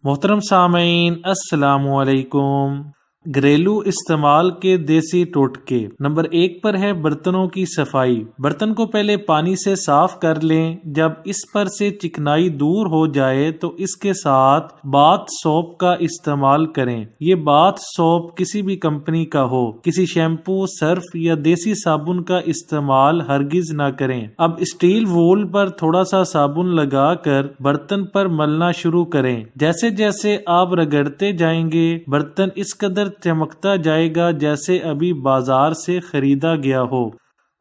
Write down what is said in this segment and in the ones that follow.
محترم سامعین السلام علیکم۔ گھریلو استعمال کے دیسی ٹوٹکے۔ نمبر 1 پر ہے برتنوں کی صفائی۔ برتن کو پہلے پانی سے صاف کر لیں۔ جب اس پر سے چکنائی دور ہو جائے تو اس کے ساتھ باتھ سوپ کا استعمال کریں۔ یہ باتھ سوپ کسی بھی کمپنی کا ہو، کسی شیمپو، سرف یا دیسی صابن کا استعمال ہرگز نہ کریں۔ اب اسٹیل وول پر تھوڑا سا صابن لگا کر برتن پر ملنا شروع کریں۔ جیسے جیسے آپ رگڑتے جائیں گے برتن اس قدر چمکتا جائے گا جیسے ابھی بازار سے خریدا گیا ہو۔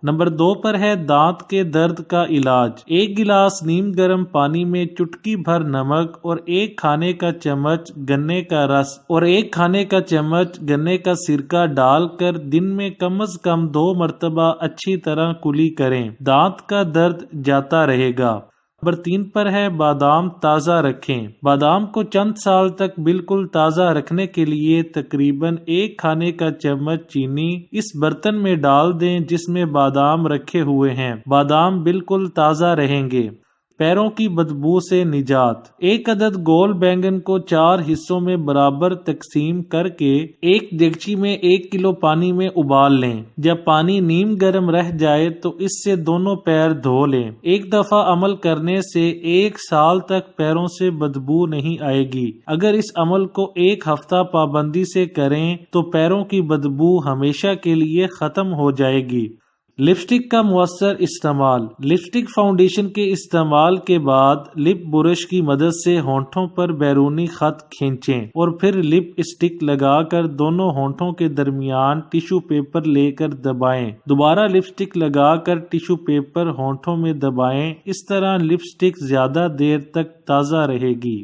نمبر 2 پر ہے دانت کے درد کا علاج۔ 1 گلاس نیم گرم پانی میں چٹکی بھر نمک اور 1 کھانے کا چمچ گنے کا رس اور 1 کھانے کا چمچ گنے کا سرکہ ڈال کر دن میں کم از کم 2 مرتبہ اچھی طرح کلی کریں۔ دانت کا درد جاتا رہے گا۔ نمبر 3 پر ہے بادام تازہ رکھیں۔ بادام کو چند سال تک بالکل تازہ رکھنے کے لیے تقریباً 1 کھانے کا چمچ چینی اس برتن میں ڈال دیں جس میں بادام رکھے ہوئے ہیں۔ بادام بالکل تازہ رہیں گے۔ پیروں کی بدبو سے نجات۔ 1 عدد گول بینگن کو 4 حصوں میں برابر تقسیم کر کے ایک دیگچی میں 1 کلو پانی میں ابال لیں۔ جب پانی نیم گرم رہ جائے تو اس سے دونوں پیر دھو لیں۔ 1 دفعہ عمل کرنے سے 1 سال تک پیروں سے بدبو نہیں آئے گی۔ اگر اس عمل کو 1 ہفتہ پابندی سے کریں تو پیروں کی بدبو ہمیشہ کے لیے ختم ہو جائے گی۔ لپسٹک کا مؤثر استعمال۔ لپسٹک فاؤنڈیشن کے استعمال کے بعد لپ برش کی مدد سے ہونٹوں پر بیرونی خط کھینچیں اور پھر لپ اسٹک لگا کر دونوں ہونٹوں کے درمیان ٹیشو پیپر لے کر دبائیں۔ دوبارہ لپسٹک لگا کر ٹیشو پیپر ہونٹوں میں دبائیں۔ اس طرح لپسٹک زیادہ دیر تک تازہ رہے گی۔